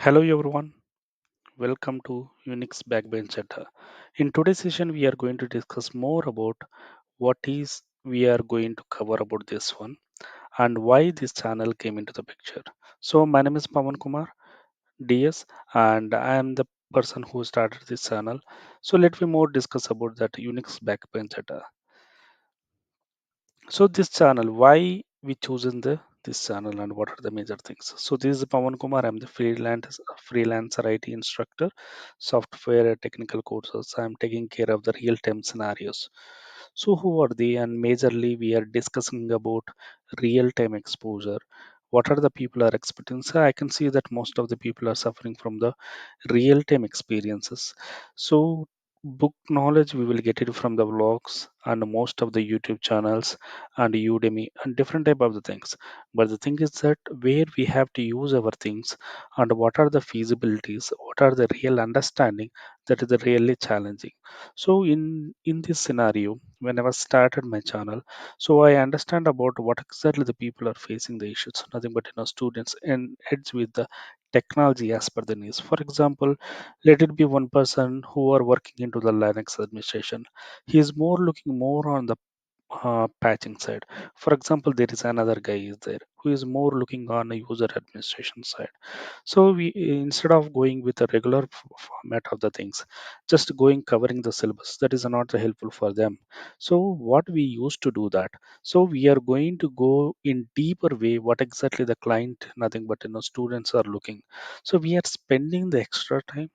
Hello everyone, welcome to Unix-Backbench. In today's session, we are going to discuss more about what is we are going to cover about this one and why this channel came into the picture. So my name is Pavan Kumar DS and I am the person who started this channel. So let me more discuss about that Unix-Backbench. So this channel, why we chosen the this channel and what are the major things? So this is Pavan Kumar. I'm the freelancer IT instructor, software technical courses. I'm taking care of the real time scenarios. So who are they? And majorly we are discussing about real time exposure. What are the people are expecting? So I can see that most of the people are suffering from the real time experiences. So book knowledge we will get it from the vlogs and most of the YouTube channels and Udemy and different type of the things. But the thing is that where we have to use our things and what are the feasibilities, what are the real understanding, that is the really challenging. So in this scenario, when I was started my channel, so I understand about what exactly the people are facing the issues, nothing but students and heads with the technology as per the needs. For example, let it be one person who are working into the Linux administration. He is more looking more on the patching side. For example, there is another guy is there who is more looking on a user administration side. So we instead of going with a regular format of the things, just going covering the syllabus, that is not helpful for them. So what we used to do that, so we are going to go in deeper way what exactly the client, nothing but students are looking. So we are spending the extra time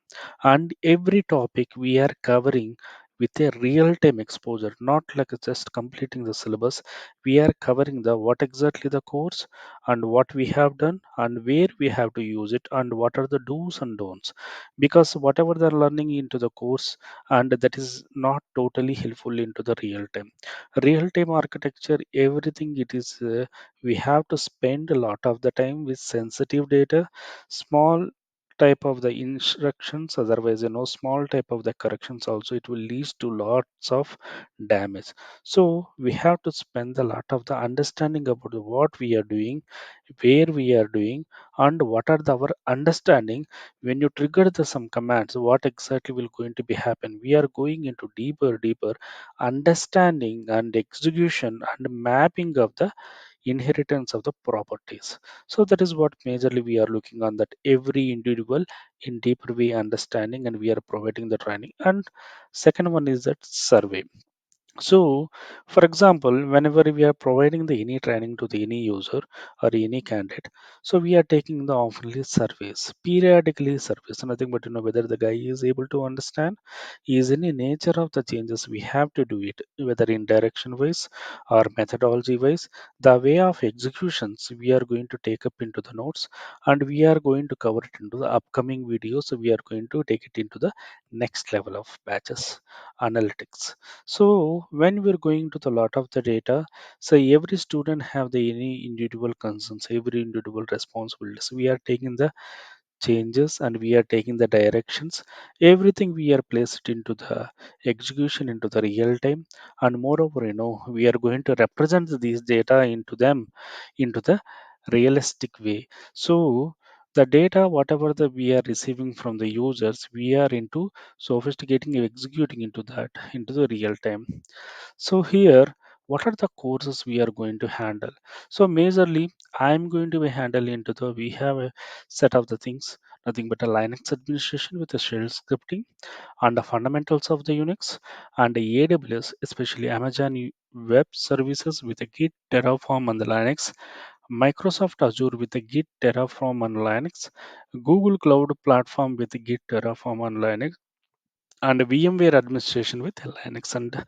and every topic we are covering with a real time exposure, not like just completing the syllabus. We are covering the what exactly the course and what we have done and where we have to use it and what are the do's and don'ts, because whatever they're learning into the course and that is not totally helpful into the real time architecture, everything it is we have to spend a lot of the time with sensitive data, small type of the instructions, otherwise small type of the corrections also, it will lead to lots of damage. So we have to spend a lot of the understanding about what we are doing, where we are doing, and what are our understanding. When you trigger the some commands, what exactly will going to be happen, we are going into deeper understanding and execution and mapping of the inheritance of the properties. So that is what majorly we are looking on, that every individual in deeper way understanding and we are providing the training. And second one is that survey. So, for example, whenever we are providing the any training to the any user or any candidate, so we are taking the oftenly surveys, periodically surveys, nothing but whether the guy is able to understand, is any nature of the changes we have to do it, whether in direction wise or methodology wise, the way of executions we are going to take up into the notes and we are going to cover it into the upcoming videos. So we are going to take it into the next level of batches analytics. So when we're going to the lot of the data, so every student have the any individual concerns, every individual responsibilities. We are taking the changes and we are taking the directions. Everything we are placed into the execution into the real time, and moreover, we are going to represent these data into them into the realistic way. So the data, whatever the we are receiving from the users, we are into sophisticating and executing into that into the real time. So here, what are the courses we are going to handle? So majorly, I'm going to be handling into the, we have a set of the things, nothing but a Linux administration with a shell scripting and the fundamentals of the Unix and the AWS, especially Amazon Web Services with a Git, Terraform and the Linux, Microsoft Azure with a Git, Terraform and Linux, Google Cloud Platform with a Git, Terraform and Linux, and VMware administration with Linux and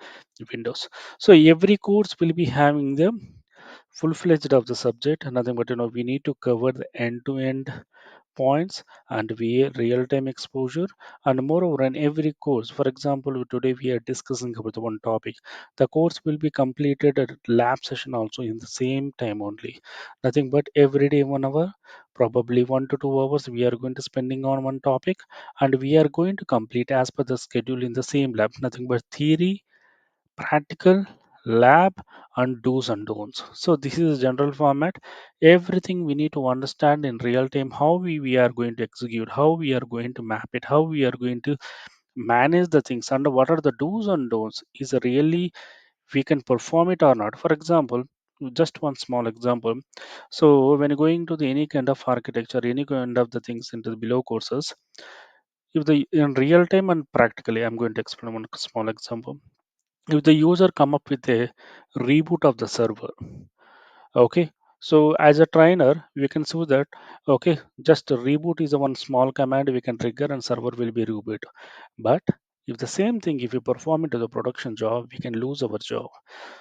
Windows. So every course will be having the full-fledged of the subject. Nothing but we need to cover the end-to-end points and we real-time exposure. And moreover, in every course, for example, today we are discussing about the one topic. The course will be completed at lab session also in the same time only. Nothing but every day 1 hour, probably 1 to 2 hours. We are going to spending on one topic and we are going to complete as per the schedule in the same lab. Nothing but theory, practical, lab, and do's and don'ts. So this is a general format. Everything we need to understand in real time, how we are going to execute, how we are going to map it, how we are going to manage the things, and what are the do's and don'ts is really we can perform it or not. For example, just one small example. So when going to the any kind of architecture, any kind of the things into the below courses, if the in real time and practically, I'm going to explain one small example. If the user come up with a reboot of the server, okay, so as a trainer we can see that, okay, just a reboot is a one small command we can trigger and server will be reboot. But if the same thing, if you perform it to the production job, we can lose our job.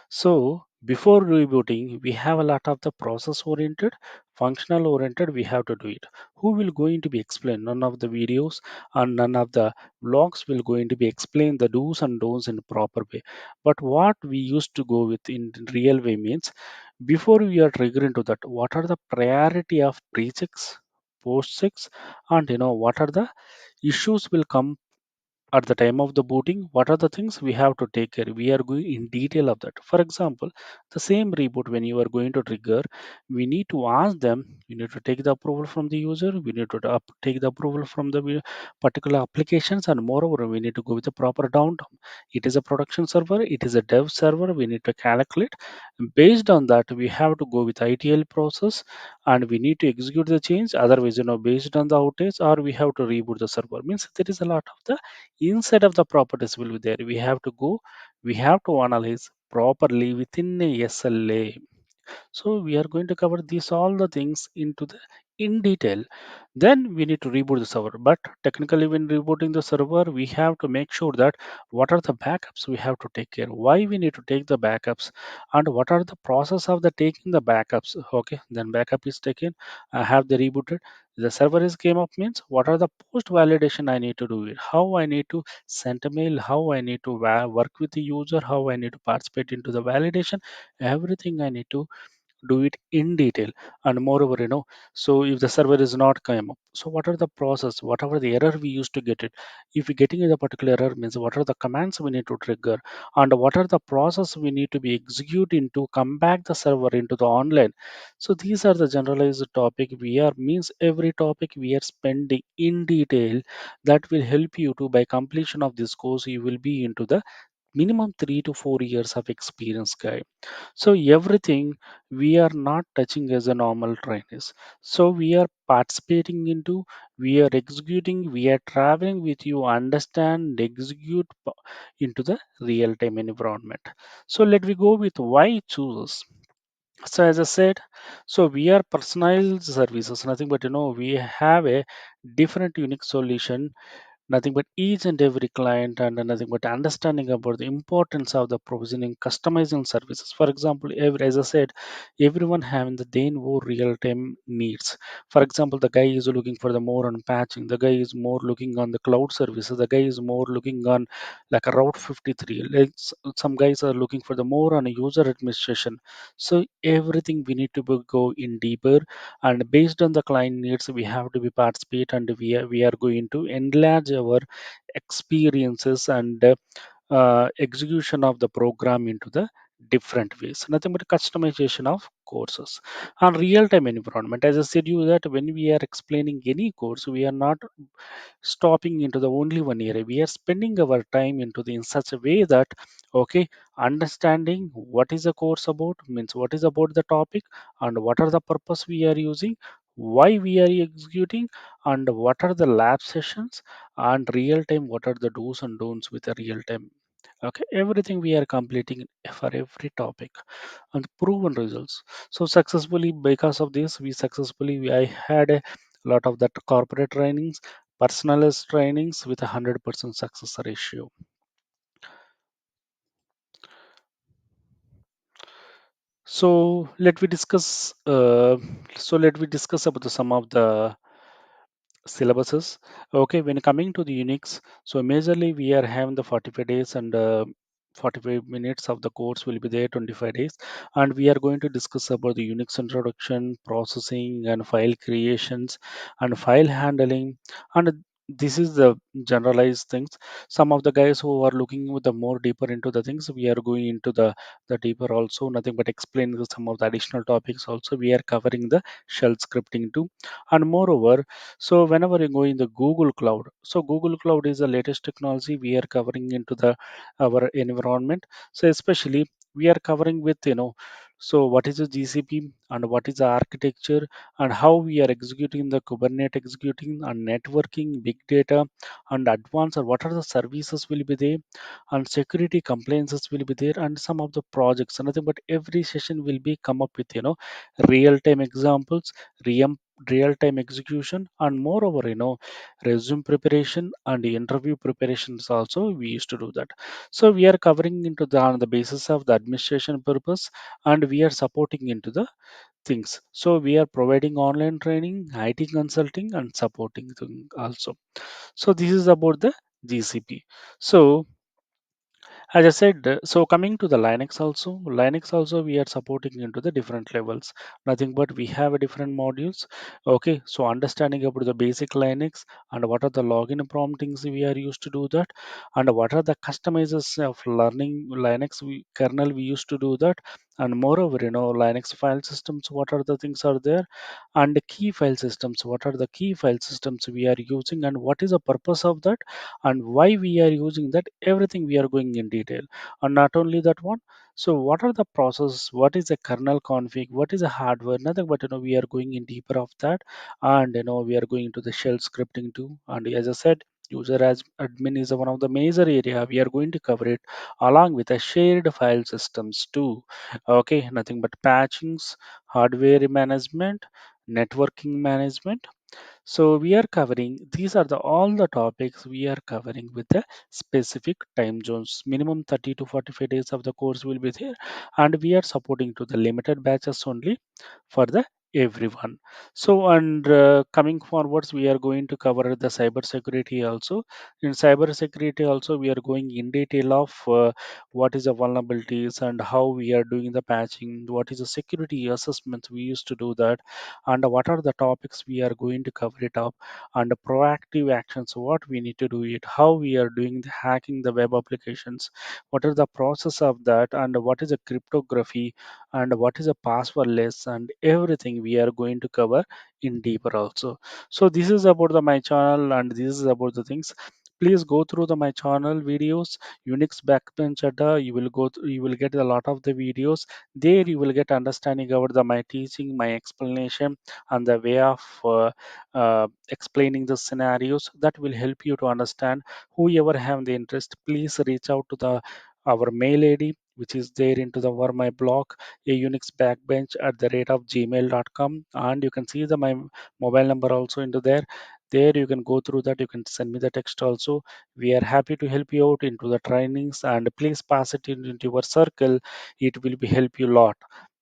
So before rebooting, we have a lot of the process oriented, functional oriented, we have to do it. Who will going to be explained? None of the videos and none of the blogs will going to be explained the do's and don'ts in a proper way. But what we used to go with in real way means, before we are triggering to that, what are the priority of pre-checks, post-checks, and what are the issues will come at the time of the booting, what are the things we have to take care, we are going in detail of that. For example, the same reboot when you are going to trigger, we need to ask them, we need to take the approval from the user, we need to take the approval from the particular applications, and moreover we need to go with the proper downtime. It is a production server, it is a dev server, we need to calculate. Based on that, we have to go with ITL process, and we need to execute the change. Otherwise, based on the outage, or we have to reboot the server. Means there is a lot of the inside of the properties will be there. We have to go, we have to analyze properly within a SLA. So we are going to cover these all the things into the in detail. Then we need to reboot the server. But technically, when rebooting the server, we have to make sure that what are the backups we have to take care. Why we need to take the backups, and what are the process of the taking the backups. Okay, then backup is taken. I have the rebooted. The server is came up means what are the post validation I need to do it. How I need to send a mail. How I need to work with the user. How I need to participate into the validation. Everything I need to do it in detail. And moreover, so if the server is not come up, so what are the process, whatever the error we used to get it, if we getting a particular error means what are the commands we need to trigger, and what are the process we need to be executing to come back the server into the online. So these are the generalized topic we are means every topic we are spending in detail. That will help you to by completion of this course you will be into the minimum 3 to 4 years of experience guy. So everything we are not touching as a normal trainees. So we are participating into, we are executing, we are traveling with you, understand, execute into the real time environment. So let me go with why choose. So as I said, so we are personalized services, nothing but we have a different unique solution, nothing but each and every client, and nothing but understanding about the importance of the provisioning customizing services. For example, as I said, everyone having the their own real-time needs. For example, the guy is looking for the more on patching, the guy is more looking on the cloud services, the guy is more looking on like a route 53, like some guys are looking for the more on a user administration. So everything we need to go in deeper, and based on the client needs we have to be participate, and we are going to enlarge our experiences and execution of the program into the different ways, nothing but customization of courses and real-time environment. As I said you that when we are explaining any course, we are not stopping into the only one area, we are spending our time into the in such a way that, okay, understanding what is the course about means what is about the topic, and what are the purpose we are using, why we are executing, and what are the lab sessions, and real time what are the do's and don'ts with the real time. Okay, everything we are completing for every topic and proven results. So successfully, because of this, I had a lot of that corporate trainings, personalized trainings with 100% success ratio. So let me discuss. Let me discuss about some of the syllabuses. Okay, when coming to the Unix, so majorly we are having the 45 days and 45 minutes of the course will be there 25 days, and we are going to discuss about the Unix introduction, processing, and file creations, and file handling, and this is the generalized things. Some of the guys who are looking with the more deeper into the things, we are going into the deeper also, nothing but explaining some of the additional topics also. We are covering the shell scripting too. And moreover, so whenever you go in the Google Cloud, so Google Cloud is the latest technology we are covering into the our environment. So especially we are covering with, so what is the GCP and what is the architecture, and how we are executing the Kubernetes executing and networking, big data, and advanced, or what are the services will be there, and security compliances will be there, and some of the projects. Nothing but every session will be come up with, real time examples, real real time execution, and moreover, resume preparation and interview preparations also we used to do that. So we are covering into the on the basis of the administration purpose, and we are supporting into the things. So we are providing online training, IT consulting, and supporting thing also. So this is about the GCP. So as I said, so coming to the Linux also we are supporting into the different levels. Nothing but we have a different modules. Okay, so understanding about the basic Linux and what are the login promptings we are used to do that, and what are the customizers of learning Linux kernel we used to do that, and moreover, Linux file systems, what are the things are there, and key file systems, what are the key file systems we are using, and what is the purpose of that, and why we are using that, everything we are going in detail. And not only that one, so what are the process, what is the kernel config, what is the hardware, nothing but, we are going in deeper of that. And we are going to the shell scripting too. And as I said, user as admin is one of the major area we are going to cover it, along with the shared file systems too. Okay, nothing but patchings, hardware management, networking management. So we are covering, these are the all the topics we are covering with the specific time zones. Minimum 30 to 45 days of the course will be there, and we are supporting to the limited batches only for the everyone. So, and coming forwards, we are going to cover the cyber security also. In cyber security also, we are going in detail of what is the vulnerabilities and how we are doing the patching, what is the security assessments we used to do that, and what are the topics we are going to cover it up, and the proactive actions, what we need to do it, how we are doing the hacking the web applications, what are the process of that, and what is the cryptography, and what is a passwordless, and everything we are going to cover in deeper also. So this is about the my channel, and this is about the things. Please go through the my channel videos, Unix Backbench Adda. You will go through, you will get a lot of the videos. There you will get understanding about the my teaching, my explanation, and the way of explaining the scenarios that will help you to understand. Whoever have the interest, please reach out to the our mail ID, which is there into the over my blog, a Unix Backbench at the rate of gmail.com, and you can see the my mobile number also into there. There you can go through that, you can send me the text also. We are happy to help you out into the trainings, and please pass it into your circle. It will be help you a lot.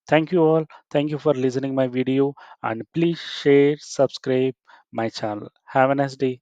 Thank you all. Thank you for listening my video, and please share, subscribe my channel. Have a nice day.